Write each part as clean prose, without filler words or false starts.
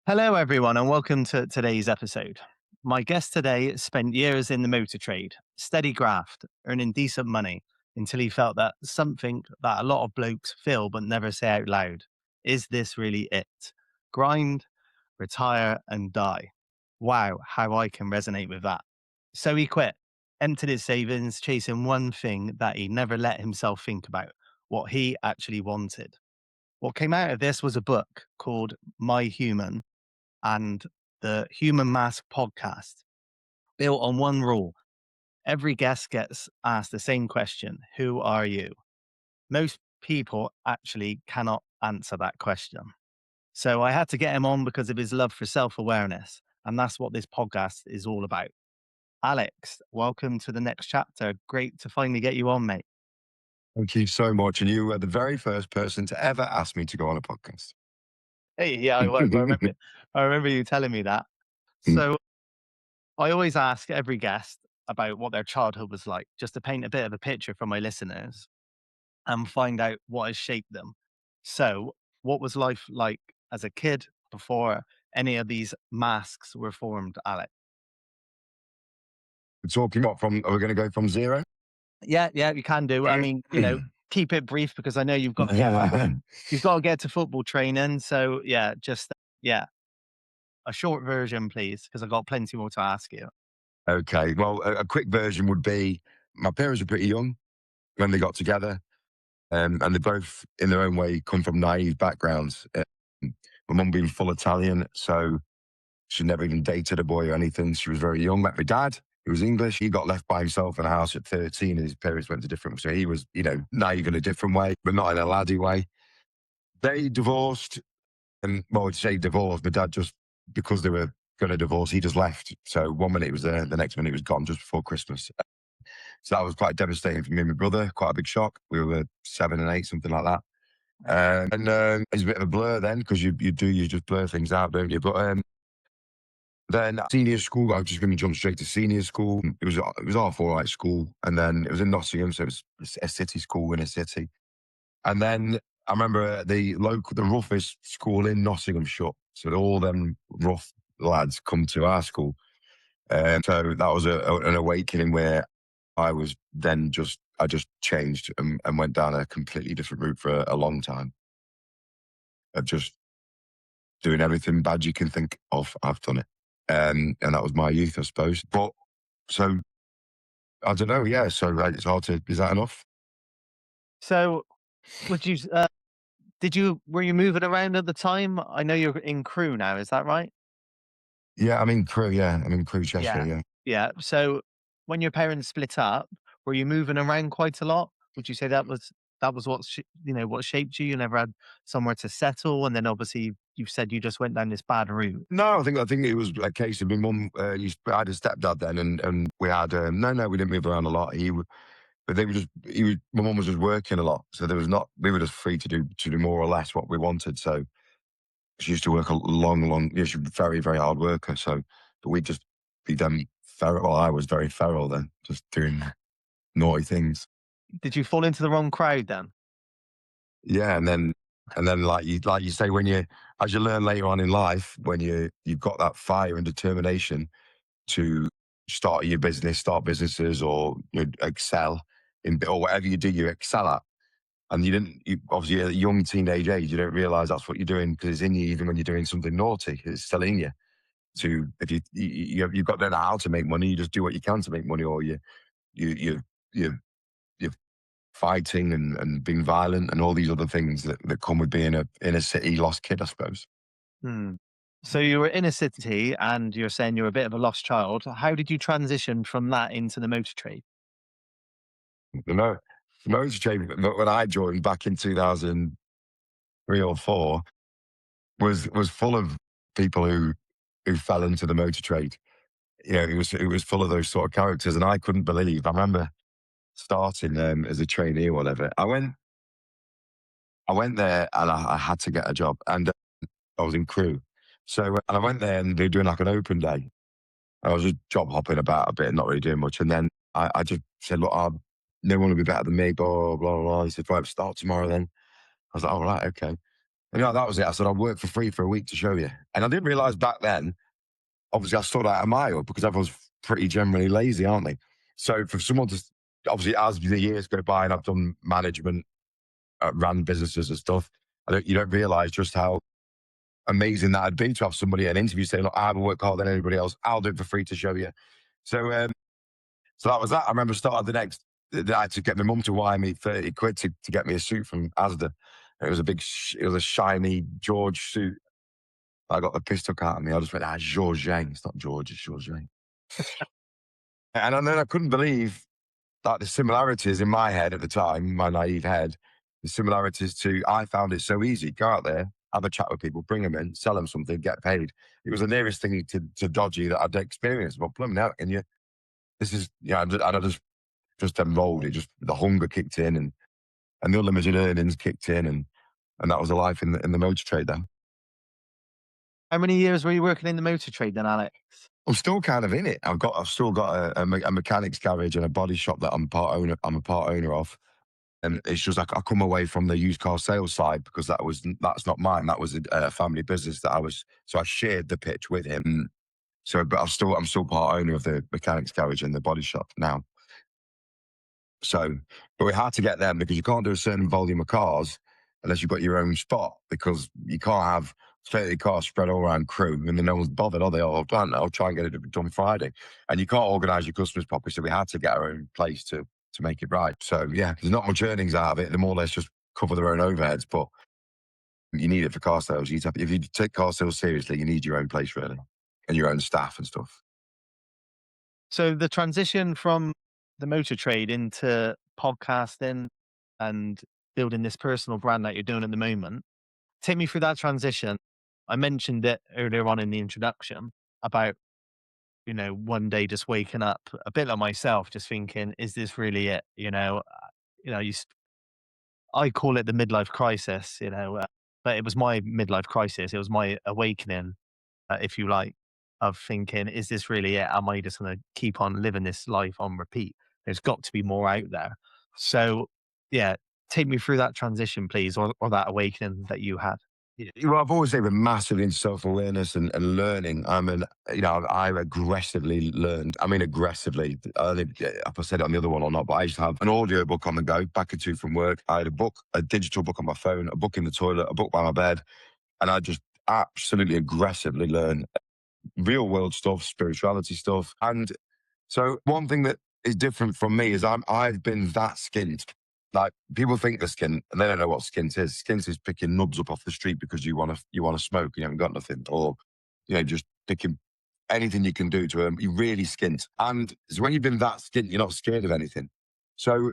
Hello, everyone, and welcome to today's episode. My guest today spent years in the motor trade, steady graft, earning decent money until he felt that something that a lot of blokes feel but never say out loud. Is this really it? Grind, retire, and die. Wow, how I can resonate with that. So he quit, emptied his savings, chasing one thing that he never let himself think about, what he actually wanted. What came out of this was a book called My Human and the Human Mask podcast, built on one rule. Every guest gets asked the same question: who are you? Most people actually cannot answer that question. So I had to get him on because of his love for self awareness. And that's what this podcast is all about. Alex, welcome to the next chapter. Great to finally get you on, mate. Thank you so much. And you were the very first person to ever ask me to go on a podcast. Hey, yeah, I was. I remember you telling me that. So I always ask every guest about what their childhood was like, just to paint a bit of a picture for my listeners and find out what has shaped them. So, what was life like as a kid before any of these masks were formed, Alex? We're talking what from, are we going to go from zero? Yeah, yeah, you can do. I mean, keep it brief because I know you've got to get to football training. So, yeah, just yeah, a short version, please, because I've got plenty more to ask you. Okay. Well, a quick version would be my parents were pretty young when they got together, and they both, in their own way, come from naive backgrounds. My mum being full Italian, so she never even dated a boy or anything. She was very young. Met my dad, who was English. He got left by himself in a house at 13, and his parents went to different. So he was, naive in a different way, but not in a laddie way. They divorced. And well, to say divorce, my dad just, because they were going to divorce, he just left. So one minute he was there, the next minute he was gone just before Christmas. So that was quite devastating for me and my brother, quite a big shock. We were 7 and 8, something like that. It's a bit of a blur then, because you just blur things out, don't you? But then senior school, I was just going to jump straight to senior school. It was half all right school. And then it was in Nottingham, so it was a city school in a city. And then I remember the roughest school in Nottingham shut. So all them rough lads come to our school. So that was an awakening where I just changed and went down a completely different route for a long time of just doing everything bad you can think of. I've done it. And that was my youth, I suppose. But so I don't know. Yeah. So it's hard to, is that enough? So, would you were you moving around at the time? I know you're in Crewe now, is that right? Yeah. I'm in Crewe. Yeah. I'm in Crewe, Cheshire. Yeah. Yeah. Yeah. So when your parents split up, were you moving around quite a lot? Would you say that was what shaped you? You never had somewhere to settle, and then obviously you said you just went down this bad route. No, I think it was a case of my mum. I had a stepdad then, and we had no, we didn't move around a lot. But they were just my mum was just working a lot, so there was not. We were just free to do more or less what we wanted. So she used to work a long. Yeah, she was a very very hard worker. So, but we'd just be them feral. Well, I was very feral then, just doing naughty things. Did you fall into the wrong crowd then? Yeah, and then like you say, when you as you learn later on in life, when you've got that fire and determination to start your business, start businesses, or excel or whatever you do, you excel at. And you obviously at a young teenage age, you don't realize that's what you're doing because it's in you, even when you're doing something naughty, it's still in you. If you've got to know how to make money, you just do what you can to make money, or you you you you're fighting and being violent and all these other things that come with being a inner city lost kid, I suppose. Hmm. So you were in a city, and you're saying you're a bit of a lost child. How did you transition from that into the motor trade? No, the motor trade when I joined back in 2003 or four was full of people who fell into the motor trade. It was full of those sort of characters, and I couldn't believe. I remember starting as a trainee or whatever. I went there and I had to get a job, and I was in Crewe. So and I went there and they were doing like an open day. I was just job hopping about a bit, not really doing much. And then I just said, look, no one will be better than me, blah, blah, blah, blah. He said, right, start tomorrow then. I was like, all right, okay. And that was it. I said, I'll work for free for a week to show you. And I didn't realize back then, obviously I stood out a mile because everyone's pretty generally lazy, aren't they? So for someone to, obviously as the years go by and I've done management, ran businesses and stuff, you don't realize just how amazing that'd be to have somebody at an interview saying, look, I will work harder than anybody else. I'll do it for free to show you. So, so that was that. I remember starting I had to get my mum to wire me 30 quid to get me a suit from Asda. It was a it was a shiny George suit. I got the piss took out of me. I just went, Georges. It's not George, it's Georges. And then I couldn't believe that the similarities in my head at the time, my naive head, the similarities to, I found it so easy. Go out there, have a chat with people, bring them in, sell them something, get paid. It was the nearest thing to dodgy that I'd experienced. But plumbing out, and this is, and I just enrolled. It just, the hunger kicked in and the unlimited earnings kicked in. And that was a life in the motor trade then. How many years were you working in the motor trade then, Alex? I'm still kind of in it. I've still got a mechanics garage and a body shop that I'm a part owner of. And it's just like I come away from the used car sales side because that's not mine. That was a family business so I shared the pitch with him. So, but I'm still part owner of the mechanics garage and the body shop now. So, but we had to get them because you can't do a certain volume of cars unless you've got your own spot, because you can't have 30 cars spread all around crew and then no one's bothered. Oh, I'll try and get it done Friday. And you can't organise your customers properly. So we had to get our own place to make it right. So yeah, there's not much earnings out of it. They're more or less just cover their own overheads, but you need it for car sales. If you take car sales seriously, you need your own place really and your own staff and stuff. So the transition from the motor trade into podcasting and building this personal brand that you're doing at the moment, take me through that transition. I mentioned it earlier on in the introduction about, one day just waking up a bit like myself, just thinking, is this really it? You know, you, s- I call it the midlife crisis, but it was my midlife crisis. It was my awakening, if you like, of thinking, is this really it? Am I just going to keep on living this life on repeat? There's got to be more out there. So, yeah, take me through that transition, please, or that awakening that you had. Yeah, well, I've always been massively into self-awareness and learning. I aggressively learned. I mean, aggressively. If I said it on the other one or not, but I used to have an audio book on the go, back and two from work. I had a digital book on my phone, a book in the toilet, a book by my bed. And I just absolutely aggressively learned real world stuff, spirituality stuff. And so one thing that is different from me is I've been that skint. Like people think they're skint and they don't know what skint is. Skint is picking nubs up off the street because you want to smoke, you haven't got nothing, or just picking anything you can do to them. You really skint. And so when you've been that skint, you're not scared of anything. So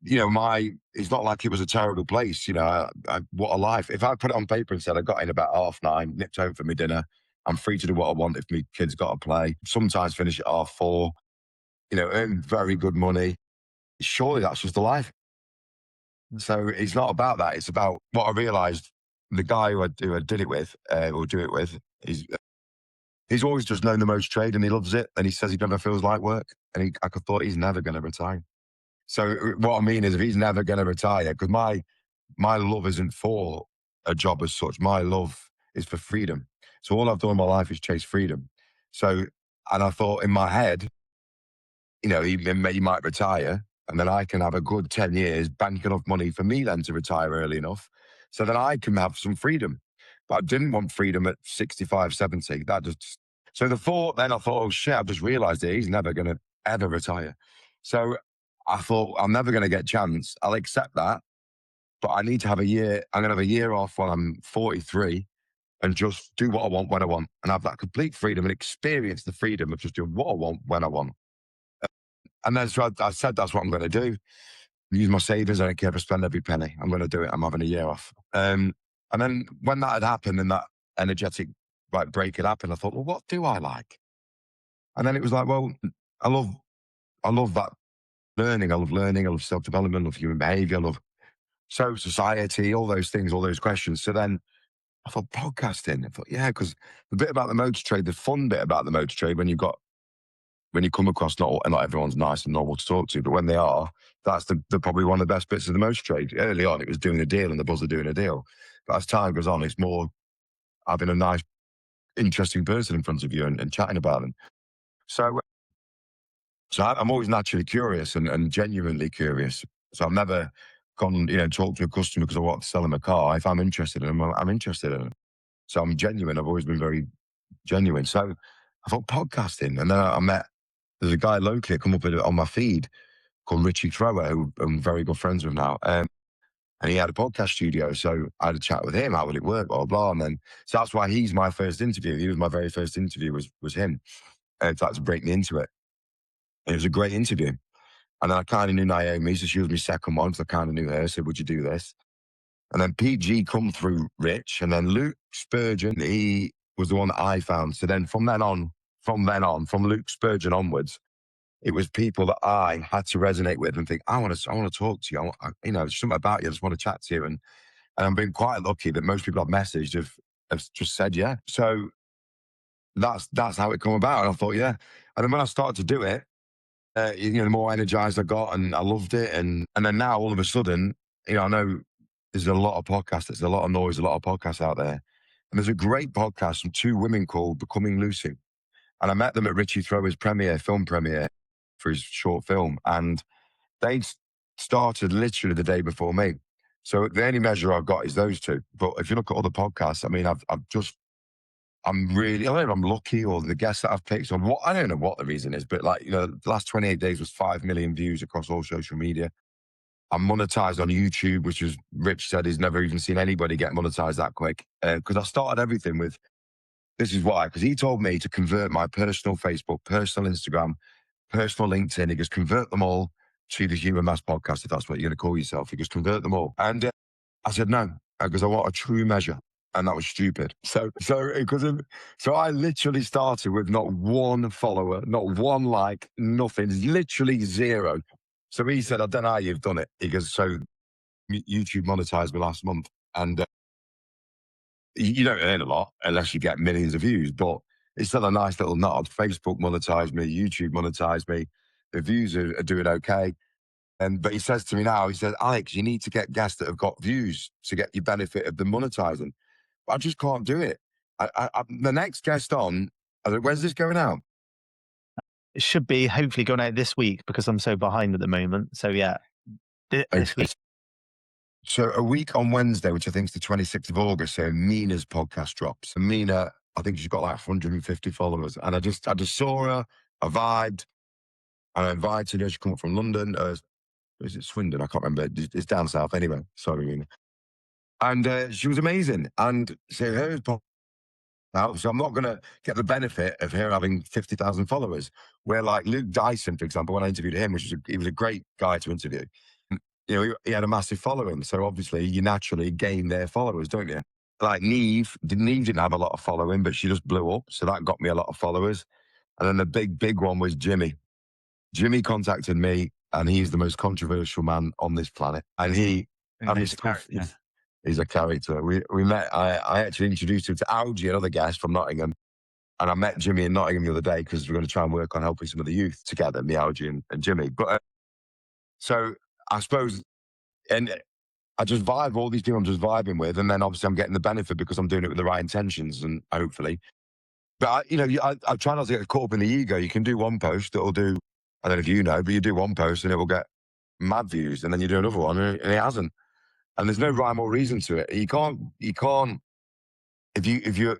it's not like it was a terrible place. What a life. If I put it on paper and said I got in about 9:30, nipped home for my dinner, I'm free to do what I want if my kids got to play. Sometimes finish at 4:30, earn very good money. Surely that's just the life. So it's not about that. It's about what I realised. The guy who I did it with, or do it with, he's always just known the most trade and he loves it. And he says he never feels like work. And I thought he's never going to retire. So what I mean is, if he's never going to retire, because my love isn't for a job as such. My love is for freedom. So all I've done in my life is chase freedom. So, and I thought in my head, he might retire, and then I can have a good 10 years, bank enough money for me then to retire early enough, so that I can have some freedom. But I didn't want freedom at 65, 70. So then I thought, oh shit, I've just realized it. He's never going to ever retire. So I thought, I'm never going to get a chance. I'll accept that. But I need to have a year. I'm going to have a year off when I'm 43 and just do what I want when I want and have that complete freedom and experience the freedom of just doing what I want when I want. And then so I said, that's what I'm going to do. Use my savings. I don't care if I spend every penny. I'm going to do it. I'm having a year off. And then when that had happened and that energetic break had happened, I thought, well, what do I like? And then it was like, well, I love that learning. I love learning. I love self-development. I love human behavior. I love society, all those things, all those questions. So then I thought podcasting. I thought, yeah, because the bit about the motor trade, the fun bit about the motor trade, when you come across, not everyone's nice and normal to talk to, but when they are, that's the probably one of the best bits of the motor trade. Early on, it was doing a deal and the buzz of doing a deal. But as time goes on, it's more having a nice, interesting person in front of you and chatting about them. So, I'm always naturally curious and genuinely curious. So I've never gone, talked to a customer because I want to sell them a car. If I'm interested in them, I'm interested in them. So I'm genuine. I've always been very genuine. So I thought podcasting, and then I met there's a guy locally that come up on my feed called Richie Thrower, who I'm very good friends with now. And he had a podcast studio. So I had a chat with him. How would it work? Blah, blah. And then, so that's why he's my first interview. He was my very first interview was him. In fact, to break me into it. It was a great interview. And then I kind of knew Naomi. So she was my second one. So I kind of knew her. So would you do this? And then PG come through Rich. And then Luke Spurgeon, he was the one that I found. So then from Luke Spurgeon onwards, it was people that I had to resonate with and think, I want to talk to you. There's something about you. I just want to chat to you. And I've been quite lucky that most people I've messaged have just said, yeah. So that's how it come about. And I thought, yeah. And then when I started to do it, the more energized I got and I loved it. And then now all of a sudden, I know there's a lot of podcasts, there's a lot of noise, a lot of podcasts out there. And there's a great podcast from two women called Becoming Lucy. And I met them at Richie Thrower's film premiere for his short film. And they started literally the day before me. So the only measure I've got is those two. But if you look at other podcasts, I mean, I'm really, I don't know if I'm lucky or the guests that I've picked or what, I don't know what the reason is, but the last 28 days was 5 million views across all social media. I'm monetized on YouTube, which is Rich said he's never even seen anybody get monetized that quick. Because I started everything with, this is why, because he told me to convert my personal Facebook, personal Instagram, personal LinkedIn. He goes, convert them all to the Human Mass Podcast, if that's what you're going to call yourself. He goes, convert them all. And I said, no, because I want a true measure. And that was stupid. So I literally started with not one follower, not one like, nothing, literally zero. So he said, I don't know how you've done it. He goes, so YouTube monetized me last month. And you don't earn a lot unless you get millions of views, but it's still a nice little nod. Facebook monetized me, YouTube monetized me. The views are doing okay. But he says to me now, he says, Alex, you need to get guests that have got views to get your benefit of the monetizing. But I just can't do it. The next guest on, I said, when's this going out? It should be hopefully going out this week because I'm so behind at the moment. So yeah, this Okay. week. So a week on Wednesday, which I think is the 26th of August, so Mina's podcast drops. And Mina, I think she's got like 150 followers. And I just saw her, I vibed, and I invited her. She come up from London. Is it Swindon? I can't remember. It's down south anyway. Sorry, Mina. And she was amazing. And so hers popped out. So I'm not going to get the benefit of her having 50,000 followers. Where like Luke Dyson, for example, when I interviewed him, he was a great guy to interview. He had a massive following. So obviously you naturally gain their followers, don't you? Like Neve didn't have a lot of following, but she just blew up. So that got me a lot of followers. And then the big one was Jimmy. Jimmy contacted me, and he's the most controversial man on this planet. And he's a character. We met. I actually introduced him to Algie, another guest from Nottingham, and I met Jimmy in Nottingham the other day because we're going to try and work on helping some of the youth together, me, Algie, and Jimmy. But so I suppose, and I just vibe all these people I'm just vibing with, and then obviously I'm getting the benefit because I'm doing it with the right intentions, and hopefully. But I try not to get caught up in the ego. You can do one post that'll do. I don't know if you know, but you do one post and it will get mad views, and then you do another one and it hasn't. And there's no rhyme or reason to it. You can't if you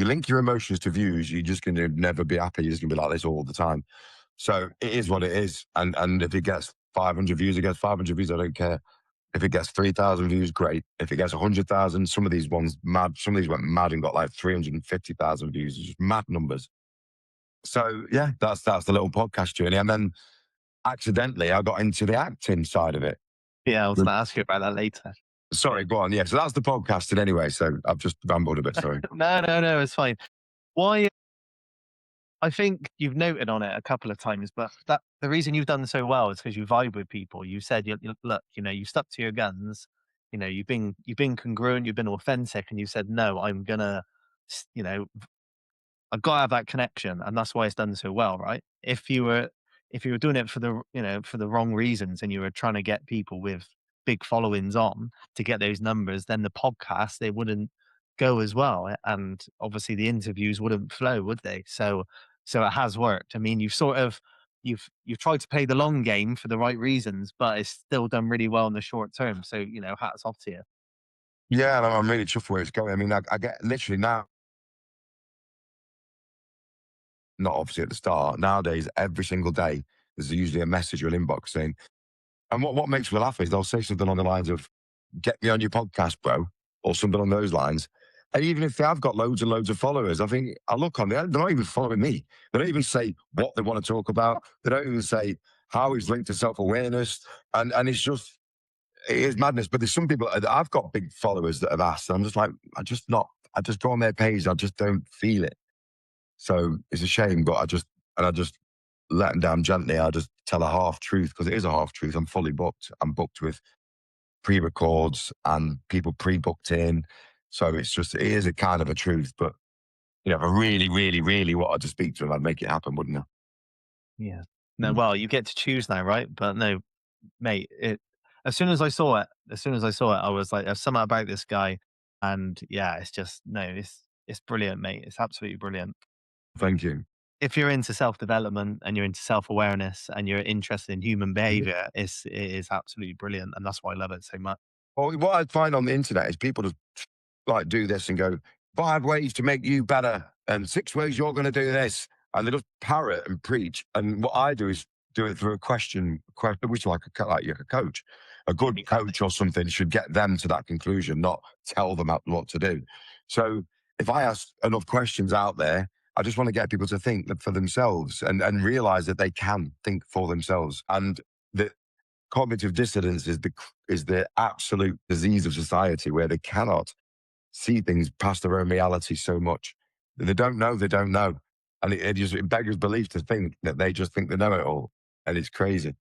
link your emotions to views, you're just going to never be happy. You're just going to be like this all the time. So it is what it is. And if it gets 500 views, it gets 500 views. I don't care. If it gets 3,000 views, great. If it gets 100,000, some of these ones mad. Some of these went mad and got like 350,000 views. It's just mad numbers. So yeah, that's the little podcast journey. And then accidentally, I got into the acting side of it. Yeah, I was going to ask you about that later. Sorry, go on. Yeah, so that's the podcasting anyway. So I've just rambled a bit. Sorry. No, it's fine. Why? I think you've noted on it a couple of times, but that the reason you've done so well is because you vibe with people. You said, look, you stuck to your guns. You've been congruent, you've been authentic, and you said, no, I'm gonna, s- you know, I've got to have that connection, and that's why it's done so well, right? If you were doing it for the wrong reasons, and you were trying to get people with big followings on to get those numbers, then the podcast, they wouldn't go as well. And obviously the interviews wouldn't flow, would they? So it has worked. I mean, you've tried to play the long game for the right reasons, but it's still done really well in the short term. So, hats off to you. Yeah, and I'm really chuffed where it's going. I mean, I get literally now, not obviously at the start, nowadays, every single day, there's usually a message or an inbox saying, and what makes me laugh is they'll say something on the lines of, get me on your podcast, bro, or something on those lines. And even if they have got loads and loads of followers, I think I look on there, they're not even following me. They don't even say what they want to talk about. They don't even say how it's linked to self awareness. And it's just, it is madness. But there's some people that I've got big followers that have asked, and I'm just like, I just go on their page, I just don't feel it. So it's a shame, but I just let them down gently. I just tell a half truth because it is a half truth. I'm fully booked. I'm booked with pre-records and people pre-booked in. So it is a kind of a truth. But if I really, really, really wanted to speak to them, I'd make it happen, wouldn't I? Yeah. No, Mm. well, you get to choose now, right? But no, mate, as soon as I saw it, I was like, there's something about this guy. And yeah, it's just no, it's brilliant, mate. It's absolutely brilliant. Thank you. If you're into self-development and you're into self-awareness and you're interested in human behavior, it is absolutely brilliant. And that's why I love it so much. Well, what I find on the internet is people just like do this and go, 5 ways to make you better and 6 ways you're going to do this. And they just parrot and preach. And what I do is do it through a question, which like you're a coach. A good Exactly. coach or something should get them to that conclusion, not tell them what to do. So if I ask enough questions out there, I just want to get people to think for themselves and realize that they can think for themselves. And that cognitive dissonance is the absolute disease of society where they cannot see things past their own reality so much that they don't know. And it beggars belief to think that they just think they know it all. And it's crazy.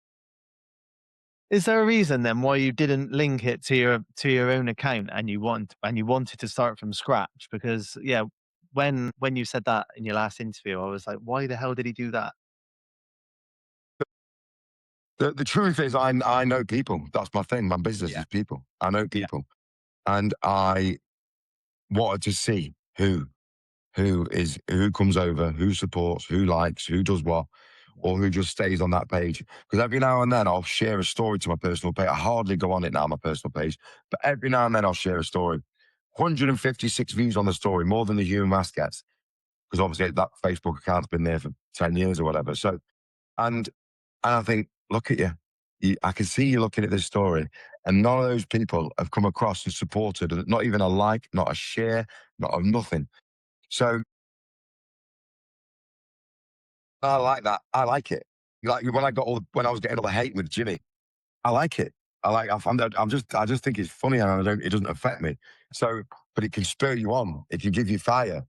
Is there a reason then why you didn't link it to your own account and you wanted to start from scratch? Because yeah, when you said that in your last interview, I was like, why the hell did he do that? The truth is, I know people. That's my thing. My business Yeah, is people. I know yeah, people. And I wanted to see who comes over, who supports, who likes, who does what, yeah. or who just stays on that page. Because every now and then I'll share a story to my personal page. I hardly go on it now, my personal page, but every now and then I'll share a story. 156 views on the story, more than the human mass gets. Because obviously that Facebook account's been there for 10 years or whatever. So, and I think, look at you. I can see you looking at this story, and none of those people have come across and supported, not even a like, not a share, not a nothing. So I like that. I like it. Like when I was getting all the hate with Jimmy, I like it. I just think it's funny and it doesn't affect me. So, but it can spur you on. It can give you fire,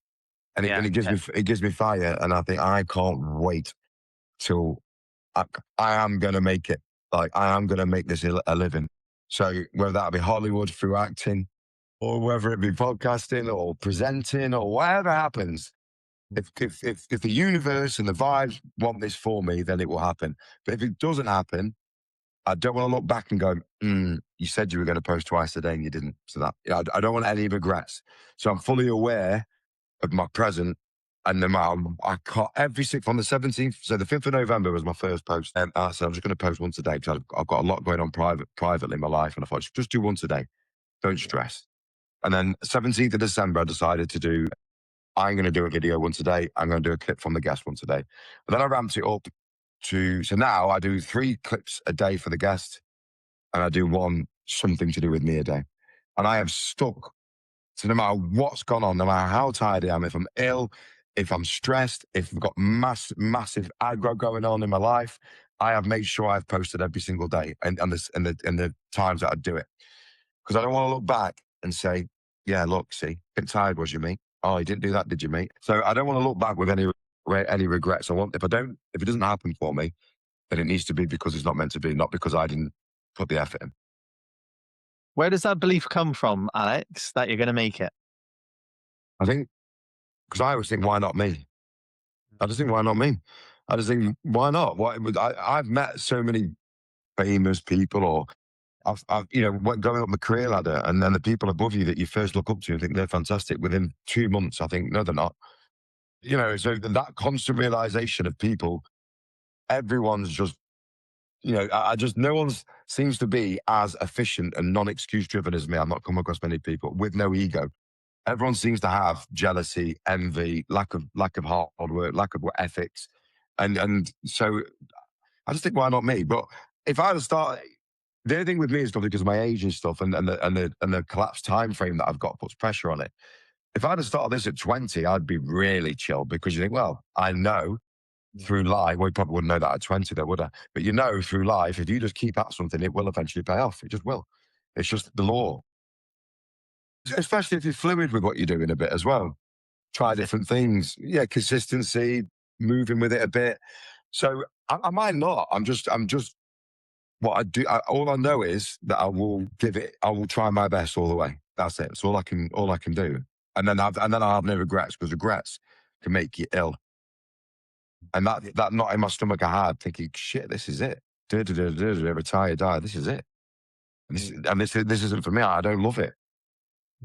Yeah, yeah. it gives me fire, and I think I can't wait till I, I am gonna make it. Like I am gonna make this a living. So whether that be Hollywood through acting, or whether it be podcasting or presenting or whatever happens, if the universe and the vibes want this for me, then it will happen. But if it doesn't happen, I don't want to look back and go, you said you were going to post twice a day and you didn't. So I don't want any regrets. So I'm fully aware of my present. And no matter, I can't, every sixth on the 17th, so the 5th of November was my first post. And I said, I'm just going to post once a day because I've got a lot going on privately in my life. And I thought, just do once a day. Don't Yeah. stress. And then 17th of December, I decided to do I'm going to do a video once a day. I'm going to do a clip from the guest once a day. But then I ramped it up so now I do 3 clips a day for the guest and I do one something to do with me a day. And I have stuck to no matter what's gone on, no matter how tired I am, if I'm ill, if I'm stressed, if I've got massive aggro going on in my life, I have made sure I've posted every single day and the times that I do it. Because I don't want to look back and say, yeah, look, see, bit tired was you, mate? Oh, you didn't do that, did you, mate? So I don't want to look back with any regrets. If it doesn't happen for me, then it needs to be because it's not meant to be, not because I didn't put the effort in. Where does that belief come from, Alex, that you're going to make it? I think because I always think, why not me? I just think, why not me? I just think, why not? I've met so many famous people or going up the career ladder, and then the people above you that you first look up to and think they're fantastic, within 2 months, I think, no, they're not. So that constant realization of people, everyone's just, I just, no one's seems to be as efficient and non-excuse driven as me. I've not come across many people with no ego. Everyone seems to have jealousy, envy, lack of hard work, lack of ethics, and so I just think, why not me? But if I had to start, the only thing with me is probably because of my age and stuff, and the collapsed time frame that I've got puts pressure on it. If I'd have started this at 20, I'd be really chill, because you think, well, I know through life, well, you probably wouldn't know that at 20 though, would I? But through life, if you just keep at something, it will eventually pay off. It just will. It's just the law, especially if you're fluid with what you're doing a bit as well. Try different things. Yeah, consistency, moving with it a bit. So I might not. I'm just what I do. All I know is that I will try my best all the way. That's it. It's all I can do. And then I'll have no regrets, because regrets can make you ill. And that knot in my stomach I had, thinking, shit, this is it. Retire, die. This is it. This isn't for me. I don't love it.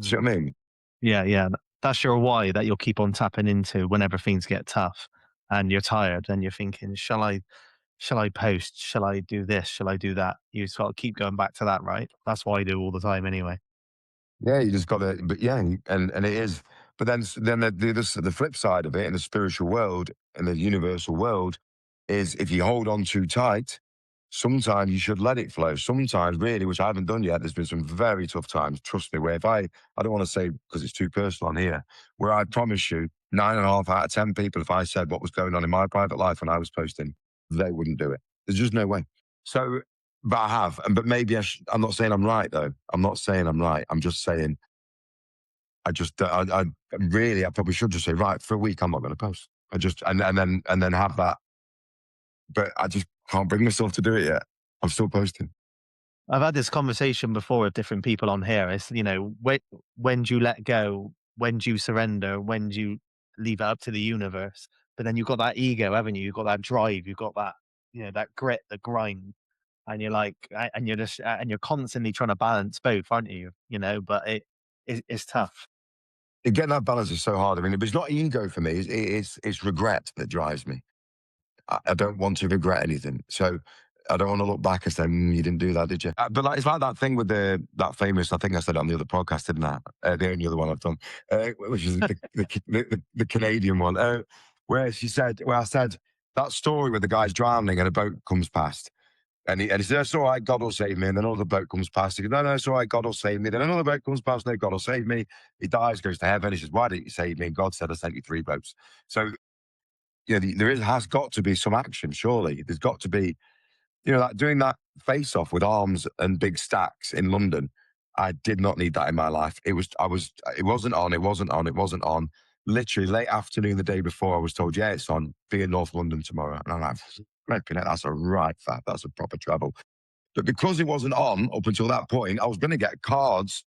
See what I mean? Yeah, yeah. That's your why that you'll keep on tapping into whenever things get tough and you're tired and you're thinking, shall I post? Shall I do this? Shall I do that? You just got to keep going back to that, right? That's what I do all the time anyway. Yeah, you just got to, but yeah, and it is. But then the flip side of it, in the spiritual world and the universal world, is if you hold on too tight, sometimes you should let it flow. Sometimes, really, which I haven't done yet, there's been some very tough times, trust me, where if I don't want to say because it's too personal on here, where I promise you, 9.5 out of 10 people, if I said what was going on in my private life when I was posting, they wouldn't do it. There's just no way. So, but I have, but maybe I'm not saying I'm right though. I'm not saying I'm right. I'm just saying I really, I probably should just say, right, for a week I'm not going to post. I just and then have that, but I just can't bring myself to do it yet. I'm still posting. I've had this conversation before with different people on here. It's, when do you let go? When do you surrender? When do you leave it up to the universe? But then you've got that ego, haven't you? You've got that drive. You've got that, that grit, the grind. And you're like, and you're just, and you're constantly trying to balance both, aren't you? But it's tough. Getting that balance is so hard. I mean, it's not ego for me. It's regret that drives me. I don't want to regret anything. So I don't want to look back and say, you didn't do that, did you? But it's like that thing with that famous, I think I said it on the other podcast, didn't I? The only other one I've done, which is the Canadian one, where I said, that story where the guy's drowning and a boat comes past. And he said, that's all right, God will save me. And then another boat comes past. He goes, no, it's all right, God will save me. Then another boat comes past, no, God will save me. He dies, goes to heaven. He says, why didn't you save me? And God said, I sent you 3 boats. So, has got to be some action, surely. There's got to be, like doing that face off with arms and big stacks in London. I did not need that in my life. It wasn't on, it wasn't on, it wasn't on. Literally late afternoon the day before, I was told, yeah, it's on, be in North London tomorrow. And I'm like, flipping it, that's a right fact, that's a proper travel. But because it wasn't on up until that point, I was going to get cards.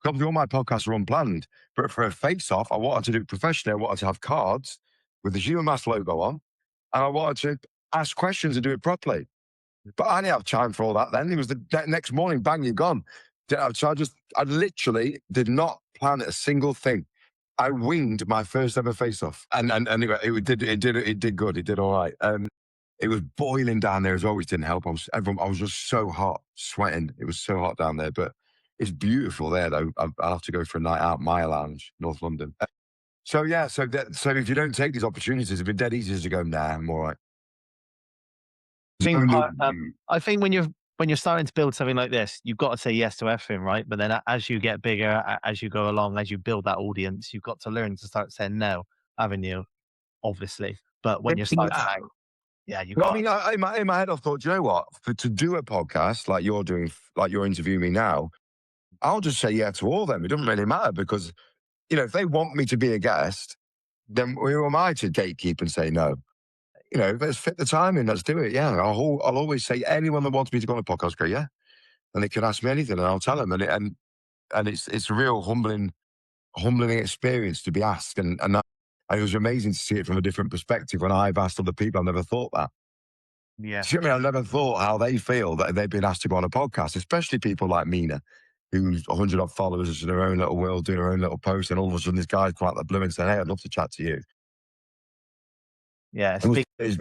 Probably all my podcasts are unplanned. But for a face off, I wanted to do it professionally. I wanted to have cards with the Human Mass logo on. And I wanted to ask questions and do it properly. But I didn't have time for all that then. It was the next morning, bang, you're gone. So I literally did not plan a single thing. I winged my first ever face off. And anyway, it did good. It did all right. It was boiling down there as well, which didn't help. I was just so hot, sweating. It was so hot down there, but it's beautiful there though. I'll have to go for a night out, my lounge, North London. So yeah, so if you don't take these opportunities, it'd be dead easy to go, nah, I'm all right. I think when you're starting to build something like this, you've got to say yes to everything, right? But then as you get bigger, as you go along, as you build that audience, you've got to learn to start saying no, haven't you? Obviously. But when you're starting out, yeah, you Well, I got. mean, in my head, I thought, you know what? To do a podcast like you're doing, like you're interviewing me now, I'll just say yeah to all of them. It doesn't really matter, because, if they want me to be a guest, then who am I to gatekeep and say no? Let's fit the time in. Let's do it. Yeah, I'll always say anyone that wants me to go on a podcast, go yeah, and they can ask me anything, and I'll tell them. And it's a real humbling experience to be asked, and it was amazing to see it from a different perspective when I've asked other people. I've never thought that. Yeah. Do you know what I mean? I never thought how they feel that they've been asked to go on a podcast, especially people like Mina, who's 100 odd followers in her own little world, doing her own little post, and all of a sudden this guy's come out the blue and saying, "Hey, I'd love to chat to you." Yeah, It was, it's,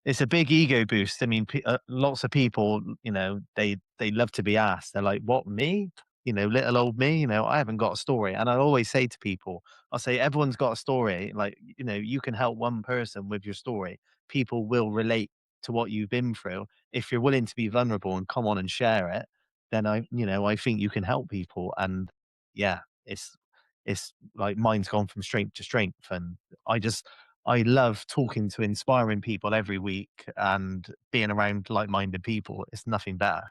it's a big ego boost. I mean, lots of people, they love to be asked. They're like, "What, me? Little old me? I haven't got a story." And I always say to people, I'll say, "Everyone's got a story. Like, you can help one person with your story. People will relate to what you've been through. If you're willing to be vulnerable and come on and share it, then I think you can help people." And yeah, it's like mine's gone from strength to strength, and I love talking to inspiring people every week and being around like-minded people. It's nothing better.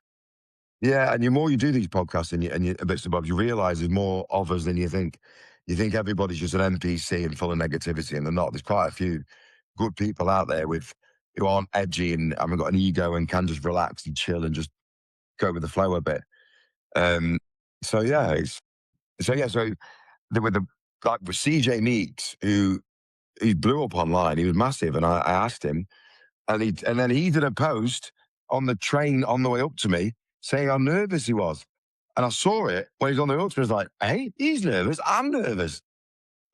yeah, and the more you do these podcasts and you bits and bobs, you realise there's more of us than you think. You think everybody's just an NPC and full of negativity, and they're not. There's quite a few good people out there with who aren't edgy and haven't got an ego and can just relax and chill and just go with the flow a bit. Um, so yeah, so there were the like with CJ Meeks, who he blew up online. He was massive, and I asked him, and then he did a post on the train on the way up to me saying how nervous he was. And I saw it when he's on the way up to me. I was like, hey, he's nervous. I'm nervous.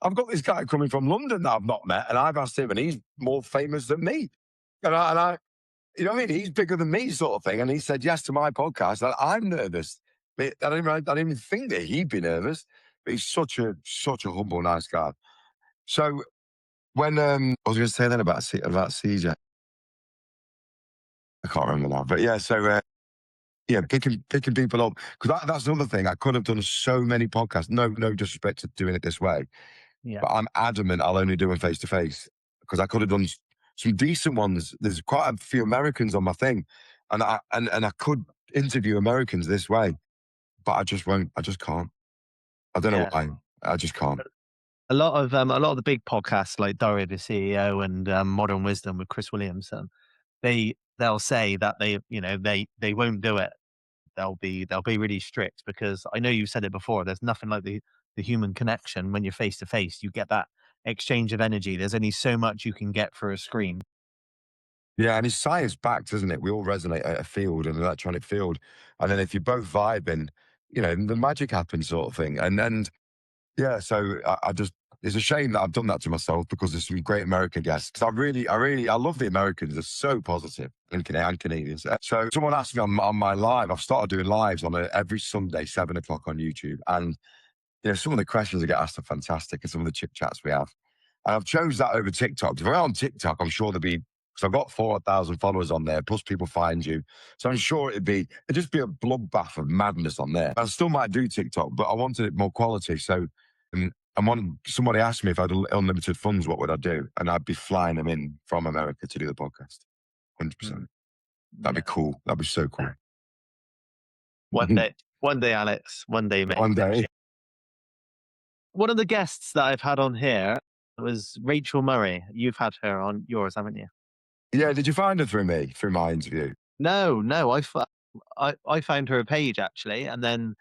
I've got this guy coming from London that I've not met, and I've asked him, and he's more famous than me. And I you know what I mean? He's bigger than me, sort of thing. And he said yes to my podcast. And I'm nervous. But I didn't even think that he'd be nervous. But he's such a humble, nice guy. So when I was going to say then about CJ, I can't remember now. But yeah, so yeah, picking people up, because that's another thing. I could have done so many podcasts. No disrespect to doing it this way, Yeah. but I'm adamant I'll only do them face to face, because I could have done some decent ones. There's quite a few Americans on my thing, and I could interview Americans this way, but I just won't. I just can't. I don't know Yeah. why. I just can't. A lot of the big podcasts like Dario the CEO and Modern Wisdom with Chris Williamson, they'll say that they won't do it. They'll be really strict because I know you said it before. There's nothing like the human connection when you're face to face. You get that exchange of energy. There's only so much you can get through a screen. Yeah, and it's science backed, isn't it? We all resonate at a field, an electronic field, and then if you're both vibing, the magic happens, sort of thing. And yeah, so I just, it's a shame that I've done that to myself, because there's some great American guests. 'Cause I love the Americans. They're so positive, and Canadians. So someone asked me on my live. I've started doing lives on every Sunday, 7 o'clock on YouTube, and some of the questions I get asked are fantastic, and some of the chit chats we have. And I've chose that over TikTok. If I were on TikTok, I'm sure there'd be, because I've got 4,000 followers on there, plus people find you. So I'm sure it'd just be a bloodbath of madness on there. I still might do TikTok, but I wanted it more quality. So, somebody asked me if I had unlimited funds, what would I do? And I'd be flying them in from America to do the podcast. 100%. Mm, That'd be yeah. cool. That'd be so cool. One day, Alex. One day, mate. One day. One of the guests that I've had on here was Rachel Murray. You've had her on yours, haven't you? Yeah, did you find her through me, through my interview? No, no. I found her page actually, and then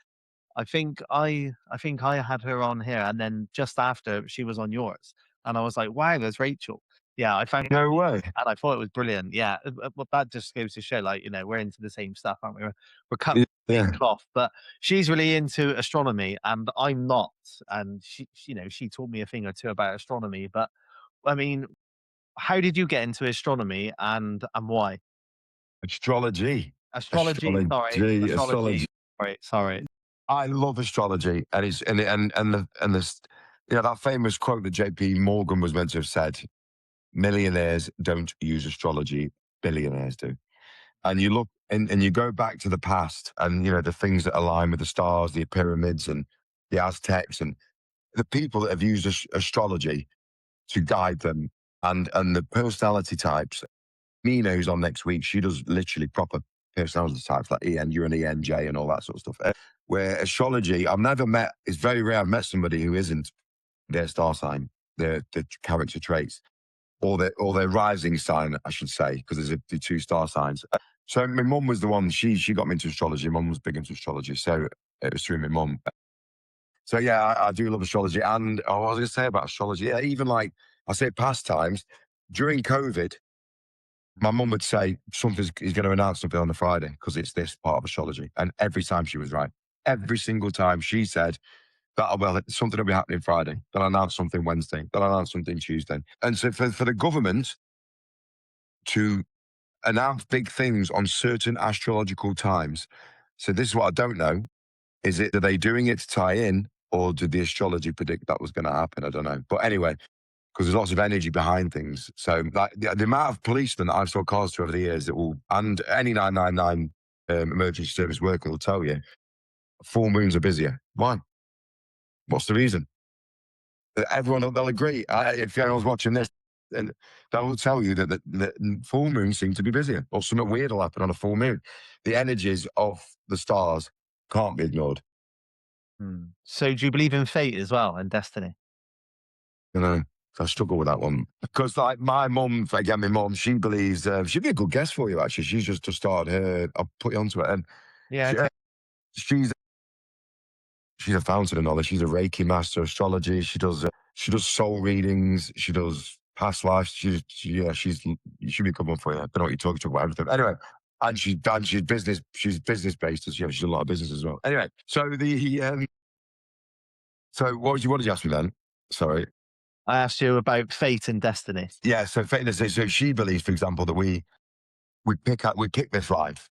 I think I had her on here, and then just after she was on yours, and I was like, "Wow, there's Rachel." Yeah, I found No way. and I thought it was brilliant. Yeah, but that just goes to show, like, we're into the same stuff, aren't we? We're cut from the same Yeah. cloth. But she's really into astronomy, and I'm not. And she taught me a thing or two about astronomy. But I mean, how did you get into astronomy, and why? Astrology. Astrology, sorry, Astrology. astrology. Astrology. Sorry. I love astrology, and it's and this, that famous quote that J.P. Morgan was meant to have said: "Millionaires don't use astrology, billionaires do." And you look and you go back to the past, and the things that align with the stars, the pyramids, and the Aztecs, and the people that have used astrology to guide them, and the personality types. Mina, who's on next week, she does literally proper personality types like you're an ENJ and all that sort of stuff. Where astrology, it's very rare I've met somebody who isn't their star sign, their character traits, or their rising sign, I should say, because there's the two star signs. So my mum was the one, she got me into astrology. Mum was big into astrology. So it was through my mum. So yeah, I do love astrology. And what was I going to say about astrology? Yeah, even like I say pastimes during COVID. My mum would say something's he's going to announce something on the Friday because it's this part of astrology, and every time she was right. Every single time she said that, well, something will be happening Friday. They'll announce something Wednesday. They'll announce something Tuesday. And so for the government to announce big things on certain astrological times. So this is what I don't know. Are they doing it to tie in, or did the astrology predict that was going to happen? I don't know. But anyway, because there's lots of energy behind things. So like the amount of policemen that I've sold cars to over the years that will, and any 999 emergency service worker will tell you, full moons are busier. Why? What's the reason? Everyone, they'll agree. If anyone's watching this, and they will tell you that the full moon seems to be busier, or something weird will happen on a full moon. The energies of the stars can't be ignored. So do you believe in fate as well and destiny? You know, I struggle with that one because, like, my mum, again, my mum, she believes she'd be a good guest for you. Actually, she's just started her. I'll put you onto it, and Yeah, she, okay. she's she's a fountain of knowledge. She's a Reiki master, astrology. She does soul readings. She does past lives. Yeah, she'd be a good one for you. I don't know what you talk about everything. Anyway, and she's business. She's business based. As she's a lot of business as well. Anyway, so what did you ask me then? Sorry. I asked you about fate and destiny. Yeah. So fitness. So she believes, for example, that we pick this life.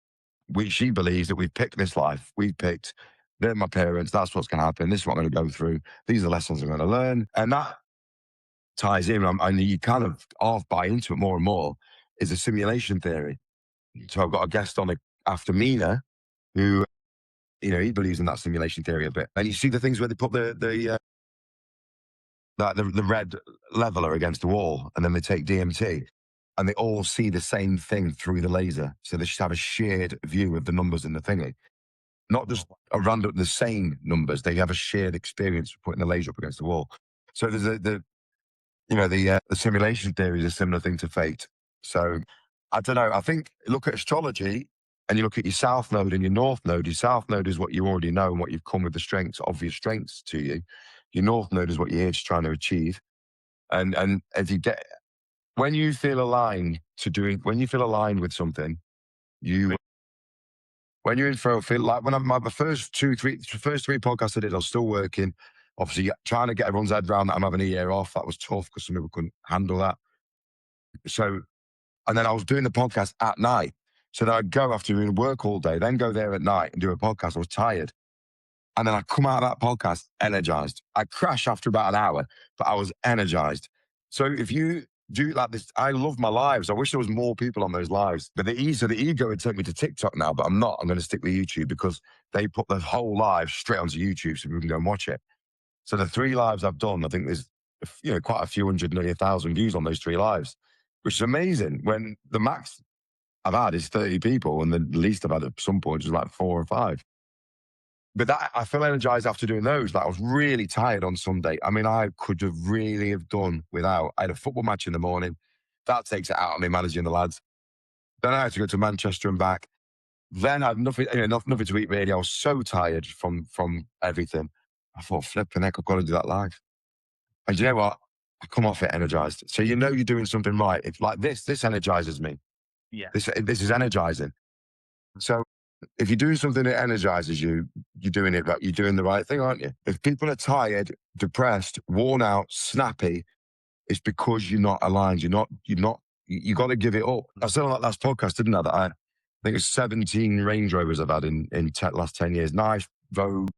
She believes that we've picked this life. We've picked. They're my parents. That's what's going to happen. This is what I'm going to go through. These are the lessons I'm going to learn, and that ties in, and you kind of half buy into it more and more, is a simulation theory. So I've got a guest on it after Mina, who, he believes in that simulation theory a bit. And you see the things where they put the red leveler against the wall, and then they take DMT, and they all see the same thing through the laser. So they just have a shared view of the numbers in the thingy, not just a random the same numbers. They have a shared experience of putting the laser up against the wall. So there's the simulation theory is a similar thing to fate. So I don't know. I think look at astrology and you look at your south node and your north node. Your south node is what you already know and what you've come with the strengths, obvious strengths to you. Your north node is what you're here to trying to achieve. And if you get when you feel aligned when you feel aligned with something, you when you're in for a feel like when I'm my first three podcasts I did, I was still working. Obviously, trying to get everyone's head around that I'm having a year off. That was tough because some people couldn't handle that. So, and then I was doing the podcast at night. So then I'd go after doing work all day, then go there at night and do a podcast. I was tired. And then I come out of that podcast energized. I crash after about an hour, but I was energized. So if you do like this, I love my lives. I wish there was more people on those lives. But the ego would take me to TikTok now, but I'm not. I'm going to stick with YouTube because they put the whole live straight onto YouTube so people can go and watch it. So the three lives I've done, I think there's quite a few hundred, nearly 1,000 views on those three lives, which is amazing. When the max I've had is 30 people, and the least I've had at some point is like 4 or 5. But that I feel energized after doing those. Like I was really tired on Sunday. I mean, I could have really have done without. I had a football match in the morning. That takes it out of me managing the lads. Then I had to go to Manchester and back. Then I had nothing, nothing to eat really. I was so tired from everything. I thought, flipping heck, I've got to do that live. And you know what? I come off it energized. So you're doing something right. It's like this energizes me. Yeah. This is energizing. So if you're doing something that energizes you, you're doing it right. You're doing the right thing, aren't you? If people are tired, depressed, worn out, snappy, it's because you're not aligned. You got to give it up. I said on that last podcast, didn't I? That I think it's 17 Range Rovers I've had in last 10 years. Nice, Vogue,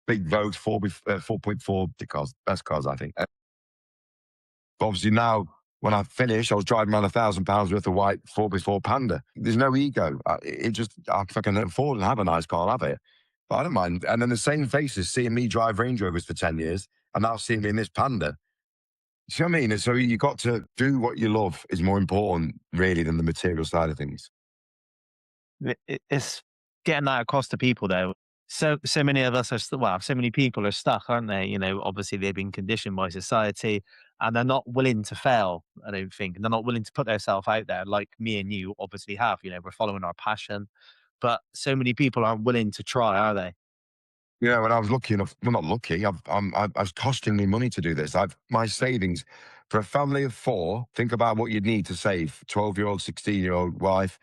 big Vogue, 4.4 cars, best cars, I think. But obviously now, when I finished, I was driving around £1,000 worth of white 4 before Panda. There's no ego. I fucking afford and have a nice car, I'll have it. But I don't mind. And then the same faces seeing me drive Range Rovers for 10 years and now seeing me in this Panda. You see what I mean? And so you got to do what you love is more important, really, than the material side of things. It's getting that across to people though. So many of us are so many people are stuck, aren't they? Obviously they've been conditioned by society and they're not willing to fail, I don't think. And they're not willing to put themselves out there like me and you obviously have. We're following our passion. But so many people aren't willing to try, are they? You know, when I was lucky enough, well, not lucky, I was costing me money to do this. My savings for a family of four, think about what you'd need to save 12-year-old, 16-year-old wife.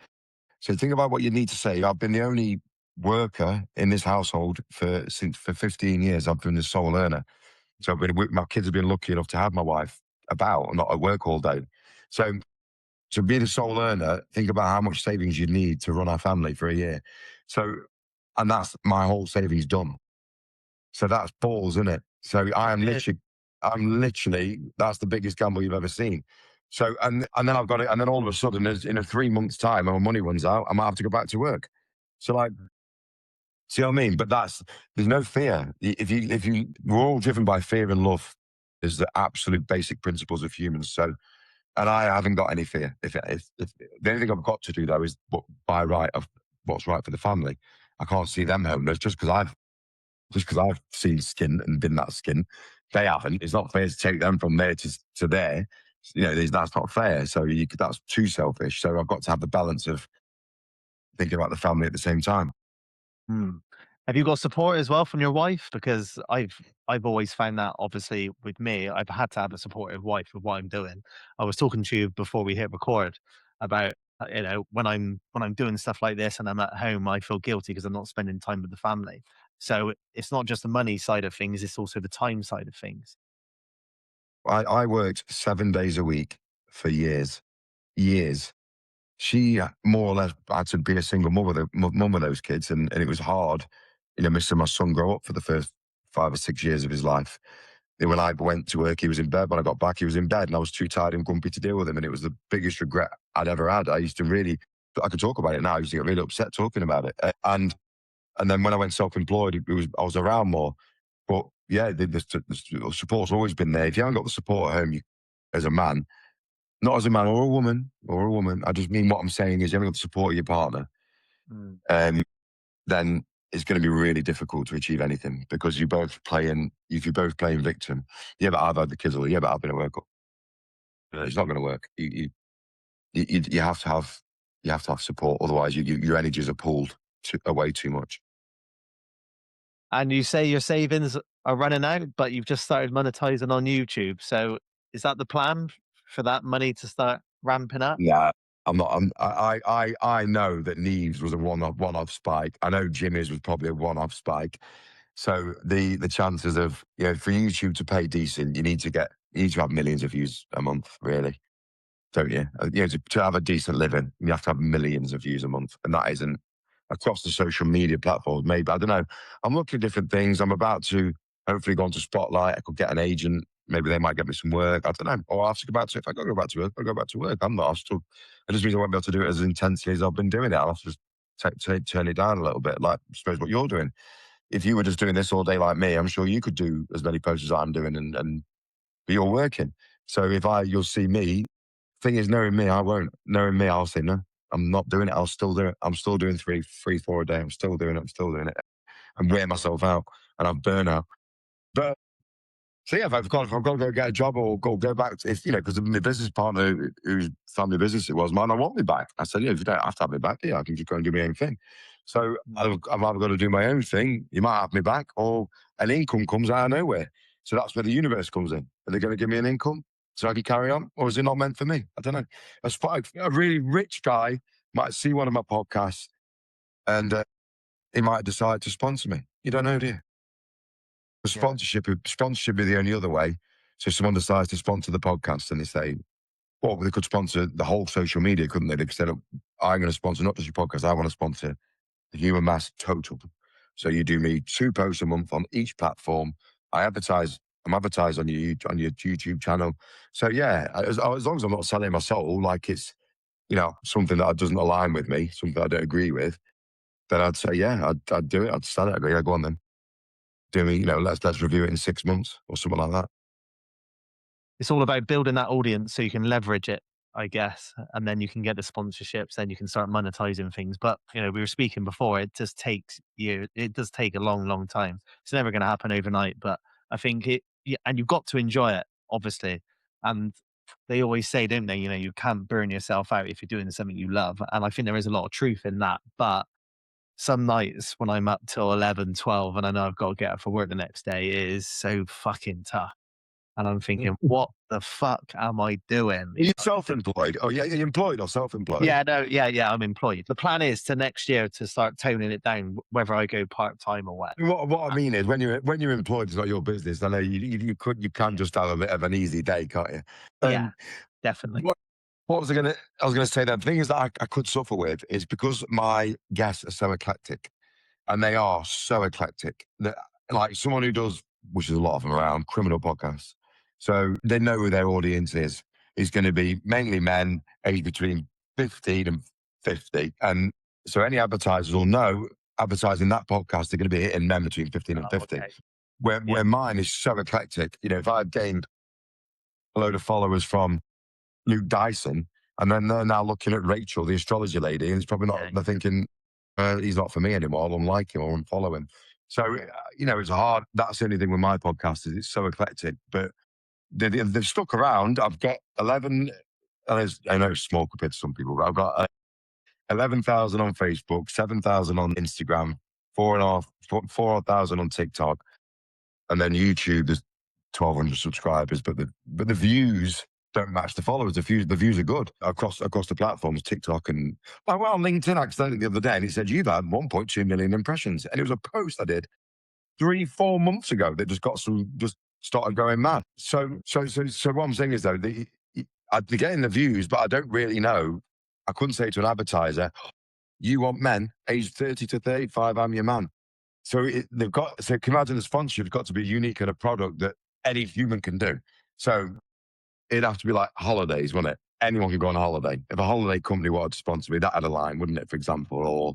So think about what you need to save. I've been the only worker in this household for 15 years. I've been the sole earner. So my kids have been lucky enough to have my wife about and not at work all day. So to be the sole earner, think about how much savings you need to run our family for a year. So, and that's my whole savings done. So that's balls, isn't it? So I'm literally, that's the biggest gamble you've ever seen. So, and then I've got it, and then all of a sudden, in a 3 months' time, when my money runs out, I might have to go back to work. So, like, see what I mean? But there's no fear. We're all driven by fear and love, is the absolute basic principles of humans. So, and I haven't got any fear. If the only thing I've got to do though is by right of what's right for the family. I can't see them homeless just because I've seen skin and been that skin. They haven't. It's not fair to take them from there to there. You know, that's not fair. So that's too selfish. So I've got to have the balance of thinking about the family at the same time. Hmm. Have you got support as well from your wife? Because I've always found that obviously with me, I've had to have a supportive wife with what I'm doing. I was talking to you before we hit record about when I'm doing stuff like this and I'm at home, I feel guilty because I'm not spending time with the family. So it's not just the money side of things; it's also the time side of things. I worked 7 days a week for years, years. She more or less had to be a single mum with those kids, and it was hard, you know, missing my son grow up for the first 5 or 6 years of his life. And when I went to work, he was in bed. When I got back, he was in bed, and I was too tired and grumpy to deal with him. And it was the biggest regret I'd ever had. I used to really, I could talk about it now. I used to get really upset talking about it. And then when I went self-employed, I was around more. But yeah, the support's always been there. If you haven't got the support at home, as a man, not as a man or a woman. I just mean what I'm saying is, you haven't got the support of your partner, Mm. um, then it's going to be really difficult to achieve anything because if you're both playing victim, yeah, but I've had the kids, or yeah, but I've been at work. It's not going to work. You have to have support. Otherwise, your energies are pulled away too much. And you say your savings are running out, but you've just started monetizing on YouTube. So is that the plan for that money to start ramping up? Yeah, I'm not. I know that Neves was a one-off spike. I know Jimmy's was probably a one-off spike. So the chances of, you know, for YouTube to pay decent, you need to have millions of views a month, really, don't you? You know, to have a decent living, you have to have millions of views a month, and that isn't across the social media platforms. Maybe I don't know. I'm looking at different things. I'm about to hopefully go onto Spotlight. I could get an agent. Maybe they might get me some work. I don't know. Or I'll have to go back to, if I go back to work, I'll go back to work. I'm not. I'll still. It just means I won't be able to do it as intensely as I've been doing it. I'll have to just turn it down a little bit. Like I suppose what you're doing. If you were just doing this all day like me, I'm sure you could do as many posts as I'm doing, and but you're working. So you'll see me. Thing is, knowing me, I won't. Knowing me, I'll say no. I'm not doing it. I'll still do it. I'm still doing three, four a day. I'm still doing it. I'm still doing it. And wear myself out, and I'm burnout. But so yeah, if I've got to go get a job or go back, to, if you know, because my business partner, whose family business it was, man, I want me back. I said, yeah, if you don't have to have me back, yeah, I can just go and do my own thing. So Mm. I've either got to do my own thing. You might have me back, or an income comes out of nowhere. So that's where the universe comes in. Are they going to give me an income so I can carry on, or is it not meant for me? I don't know. A really rich guy might see one of my podcasts, and he might decide to sponsor me. You don't know, do you? Yeah. Sponsorship is the only other way. So if someone decides to sponsor the podcast and they say, well, they could sponsor the whole social media, couldn't they? They could say, look, I'm going to sponsor not just your podcast, I want to sponsor the human mass total. So you do me 2 posts a month on each platform. I'm advertised on your YouTube channel. So yeah, as long as I'm not selling my soul, like it's, you know, something that doesn't align with me, something I don't agree with, then I'd say, yeah, I'd do it. I'd sell it. I'd go, yeah, go on then. Do me, you know, let's review it in 6 months or something like that. It's all about building that audience so you can leverage it, I guess, and then you can get the sponsorships, then you can start monetizing things. But we were speaking before, it just takes years. It does take a long, long time. It's never going to happen overnight, but I think yeah, and you've got to enjoy it, obviously. And they always say, don't they? You can't burn yourself out if you're doing something you love, and I think there is a lot of truth in that. But some nights when I'm up till 11, 12, and I know I've got to get up for work the next day, it is so fucking tough. And I'm thinking, what the fuck am I doing? Are you self-employed? Oh, yeah, you're employed or self-employed? Yeah, no, yeah, yeah, I'm employed. The plan is to next year to start toning it down, whether I go part time or what. What I mean is, when you're employed, it's not your business. I know you can just have a bit of an easy day, can't you? Yeah, Um, definitely. what what was I was gonna say that the thing is that I could suffer with is because my guests are so eclectic, and they are so eclectic that like someone who does, which is a lot of them around, criminal podcasts. So they know who their audience is going to be mainly men aged between 15 and 50. And so any advertisers will know advertising that podcast, they're going to be hitting men between 15 and Oh, 50. okay. Yeah, Where mine is so eclectic, if I've gained a load of followers from Luke Dyson, and then they're now looking at Rachel, the astrology lady, and it's probably not, yeah, they're thinking, he's not for me anymore. I'll unlike him or unfollow him. So, it's hard. That's the only thing with my podcast is it's so eclectic, but they've stuck around. I've got 11, I know it's small compared to some people, but I've got 11,000 on Facebook, 7,000 on Instagram, 4,500 on TikTok, and then YouTube, there's 1,200 subscribers, but the views don't match the followers. The views are good across the platforms, TikTok and I went on LinkedIn accidentally the other day, and it said you've had 1.2 million impressions, and it was a post I did 3-4 months ago that just started going mad. So what I'm saying is though, I'd be getting the views, but I don't really know. I couldn't say to an advertiser, "You want men aged 30 to 35? I'm your man." So can you imagine the sponsorship's got to be unique and a product that any human can do. So it'd have to be like holidays, wouldn't it? Anyone could go on a holiday. If a holiday company wanted to sponsor me, that had a line, wouldn't it? For example, or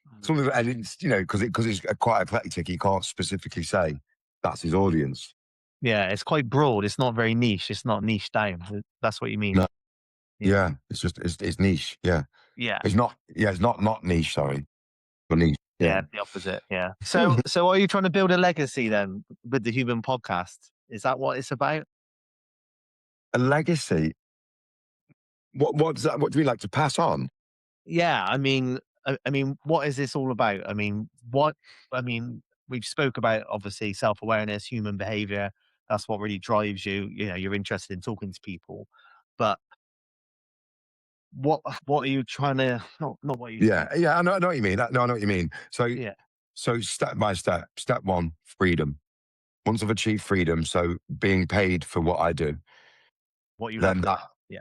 Mhm. something, and it's because it's quite eclectic. You can't specifically say that's his audience. Yeah. It's quite broad. It's not very niche. It's not niche down. That's what you mean. No, Yeah. yeah, it's just it's niche. Yeah, Yeah. it's not. Yeah, it's not niche. Sorry, but niche. Yeah, Yeah. The opposite. Yeah. So are you trying to build a legacy then with the human podcast? Is that what it's about? a legacy. What's that? What do we like to pass on? Yeah, I mean, what is this all about? I mean, we've spoke about obviously self-awareness, human behavior. That's what really drives you. You know, you're interested in talking to people. But what are you trying to not what you Yeah, yeah, I know what you mean. No, I know what you mean. yeah, So step by step. Step one, freedom. Once I've achieved freedom, so being paid for what I do, what you love then doing. Yeah.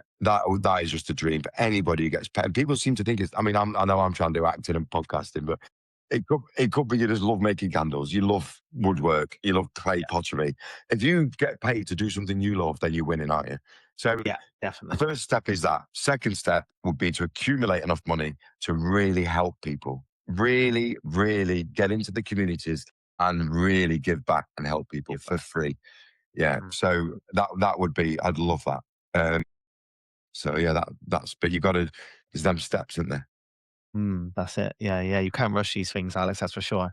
that is just a dream for anybody who gets paid. People seem to think it's. I mean, I know I'm trying to do acting and podcasting, but it could be you just love making candles, you love woodwork, you love clay Yeah. pottery. If you get paid to do something you love, then you're winning, aren't you? So Yeah, the definitely. first step is that. Second step would be to accumulate enough money to really help people, really, really get into the communities and really give back and help people Give for back. free. Yeah. Mhm. So that would be. I'd love that. So yeah, that's. But you got to. There's them steps, isn't there? That's it. Yeah, yeah. You can't rush these things, Alex, that's for sure.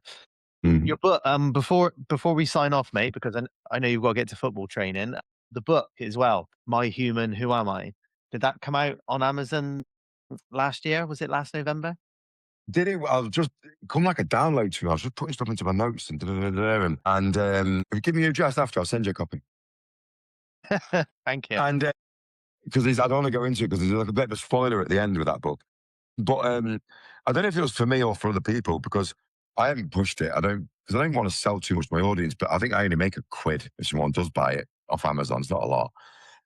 Mhm. Your book, before we sign off, mate, because I know you've got to get to football training. The book as well, My Human, Who Am I? Did that come out on Amazon last year? Was it last November? Did it? I was just come like a download to me. I was just putting stuff into my notes and if you give me your address after, I'll send you a copy. Thank you. And because I don't want to go into it because there's like a bit of a spoiler at the end with that book. But I don't know if it was for me or for other people because I haven't pushed it. I don't want to sell too much to my audience, but I think I only make a quid if someone does buy it off Amazon. It's not a lot.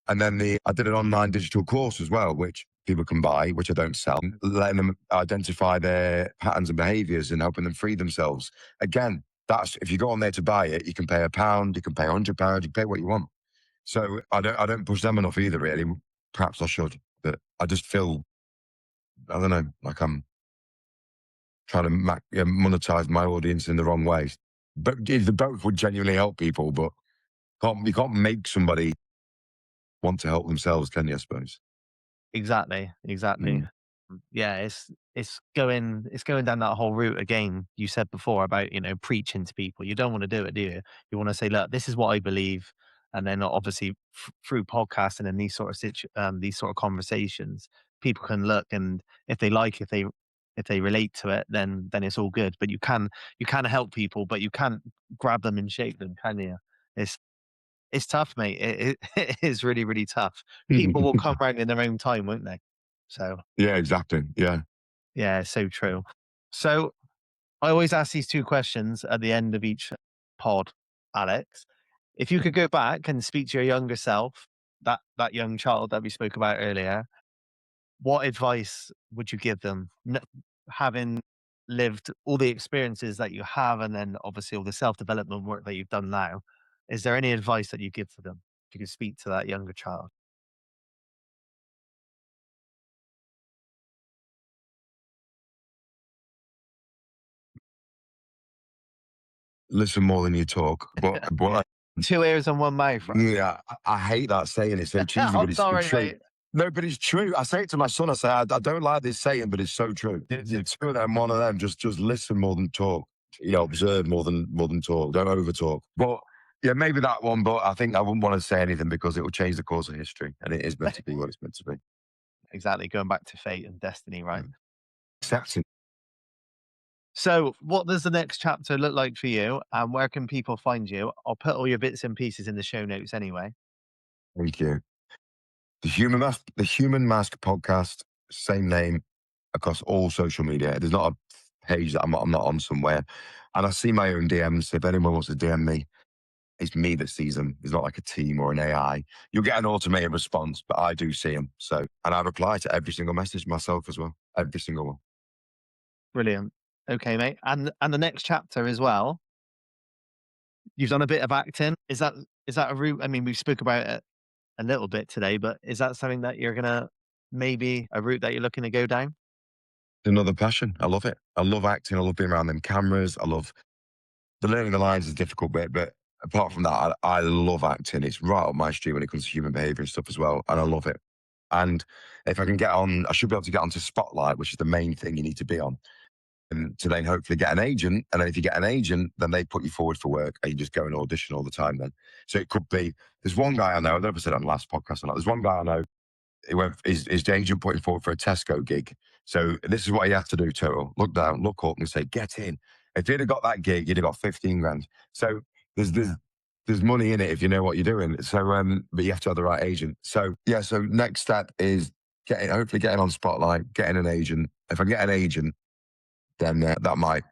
And then I did an online digital course as well, which people can buy, which I don't sell, letting them identify their patterns and behaviors and helping them free themselves. Again, that's if you go on there to buy it, you can pay £1, you can pay £100, you can pay what you want. So I don't push them enough either, really. Perhaps I should, but I just feel I don't know, like I'm trying to monetize my audience in the wrong ways. But the both would genuinely help people, but you can't make somebody want to help themselves, can you? I suppose. Exactly, exactly. Mm. Yeah, it's going down that whole route again. You said before about preaching to people. You don't want to do it, do you? You want to say, look, this is what I believe, and then obviously through podcasting and these sort of conversations, people can look and if they like, if they if they relate to it, then it's all good. But you can help people, but you can't grab them and shake them, can you? It's it's tough, mate. It is really, really tough. People will come round in their own time, won't they? So Yeah, exactly. Yeah. yeah, so true. So I always ask these two questions at the end of each pod, Alex. If you could go back and speak to your younger self, that young child that we spoke about earlier, what advice would you give them? Having lived all the experiences that you have, and then obviously all the self development work that you've done now, is there any advice that you give to them? If you could speak to that younger child. Listen more than you talk. Yeah. But Two ears and one mouth, right? yeah, I hate that saying. It's so cheesy, I'm but it's sorry, true. mate. No, but it's true. I say it to my son. I say, I don't like this saying, but it's so true. It's two of them, one of them. Just listen more than talk. You know, observe more than talk. Don't over talk. But yeah, maybe that one. But I think I wouldn't want to say anything because it will change the course of history, and it is meant to be what it's meant to be. Exactly. Going back to fate and destiny, right? Mm. Accepting. So, what does the next chapter look like for you, and where can people find you? I'll put all your bits and pieces in the show notes anyway. Thank you. The Human Mask podcast, same name across all social media. There's not a page that I'm not on somewhere. And I see my own DMs. So if anyone wants to DM me, it's me that sees them. It's not like a team or an AI. You'll get an automated response, but I do see them. So, and I reply to every single message myself as well. Every single one. Brilliant. Okay, mate. And the next chapter as well. You've done a bit of acting. Is that a route? I mean, we spoke about it a little bit today, but is that something that you're gonna maybe a route that you're looking to go down? Another passion. I love it. I love acting. I love being around them cameras. I love the learning the lines is a difficult bit, but apart from that, I love acting. It's right up my street when it comes to human behavior and stuff as well. And I love it. And if I can get on, I should be able to get onto Spotlight, which is the main thing you need to be on. And to then hopefully get an agent. And then if you get an agent, then they put you forward for work and you just go and audition all the time then. So it could be, there's one guy I know, I don't know if I said it on the last podcast or not. There's one guy I know, he went, his agent put him forward for a Tesco gig. So this is what he had to do, total. Look down, look up and say, get in. If he'd have got that gig, you'd have got 15 grand. So there's, there's, there's money in it if you know what you're doing. So, but you have to have the right agent. So yeah, so next step is hopefully getting on Spotlight, getting an agent. If I get an agent, then that might,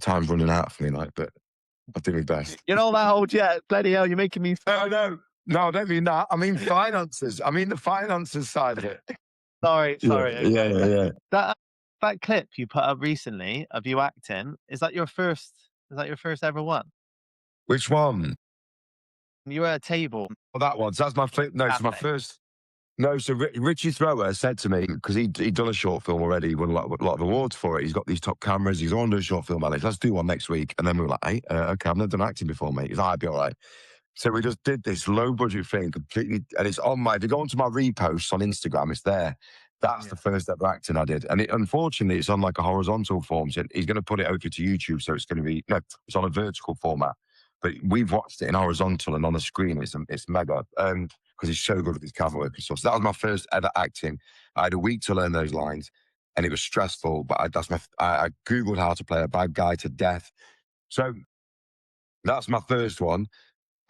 time's running out for me, like, but I'll do my best. You're not that old yet. Bloody hell, you're making me No, no, no, I don't mean that. I mean finances. I mean the finances side of it. sorry, Yeah, sorry. yeah, Okay. yeah, yeah. That clip you put up recently of you acting, is that your first ever one? Which one? You were at a table. Oh, that one. So that's my no. So my Cafe. first. No, so Richie Thrower said to me because he'd done a short film already, he won a lot of awards for it. He's got these top cameras. He's on to a short film, Alex. Let's do one next week. And then we were like, hey, okay, I've never done acting before, mate. He's like, I'd be all right. So we just did this low budget thing completely, and it's on my. If you go onto my reposts on Instagram, it's there. That's the Yeah. first ever acting I did, and unfortunately, it's on like a horizontal form. So he's going to put it over to YouTube, so it's going to be no, it's on a vertical format. But we've watched it in horizontal and on a screen. It's mega because he's so good with his camera work and stuff. So that was my first ever acting. I had a week to learn those lines, and it was stressful. But I googled how to play a bad guy to death. So that's my first one.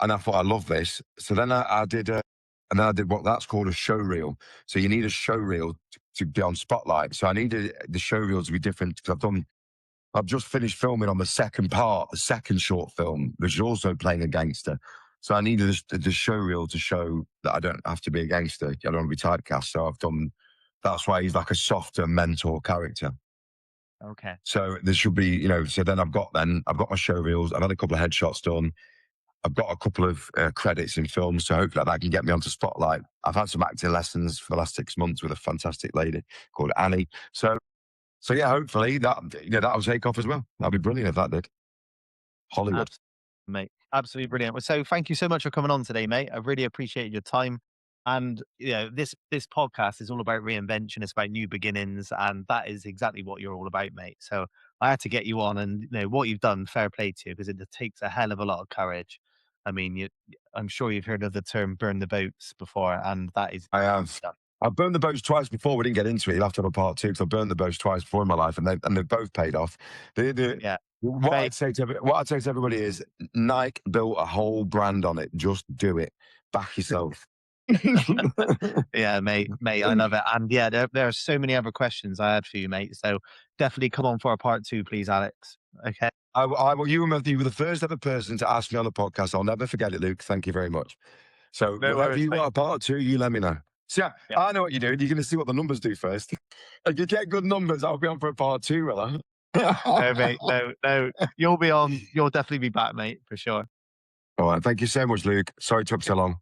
And I thought, I love this. So then I did, and then I did what that's called a show reel. So you need a show reel to be on Spotlight. So I needed the show reel to be different because I've just finished filming on the second part, the second short film, which is also playing a gangster. So I needed the show reel to show that I don't have to be a gangster. I don't want to be typecast. So that's why he's like a softer mentor character. Okay. So there should be, so then I've got my show reels. I've had a couple of headshots done. I've got a couple of credits in films, so hopefully that can get me onto Spotlight. I've had some acting lessons for the last 6 months with a fantastic lady called Annie. So yeah, hopefully that'll take off as well. That'd be brilliant if that did. Hollywood. Absolutely, mate. Absolutely brilliant. Well, so thank you so much for coming on today, mate. I really appreciate your time. And this podcast is all about reinvention. It's about new beginnings, and that is exactly what you're all about, mate. So I had to get you on, and what you've done, fair play to you, because it takes a hell of a lot of courage. I mean, I'm sure you've heard of the term "burn the boats" before, and that is I have. I've burned the boats twice before. We didn't get into it. You'll have to have a part two because I've burned the boats twice before in my life, and they've both paid off. Yeah, What mate. I'd say to what I'd say to everybody is Nike built a whole brand on it. Just do it. Back yourself. Yeah, mate, I love it. And yeah, there are so many other questions I had for you, mate. So definitely come on for a part two, please, Alex. Okay. You were the first ever person to ask me on the podcast. I'll never forget it, Luke. Thank you very much. So No whenever worries, you mate. want a part two, you let me know. So yeah, Yeah. I know what you're doing. You're going to see what the numbers do first. If you get good numbers, I'll be on for a part two, will I? No, mate. No, no. You'll be on. You'll definitely be back, mate, for sure. All right. Thank you so much, Luke. Sorry it took so long.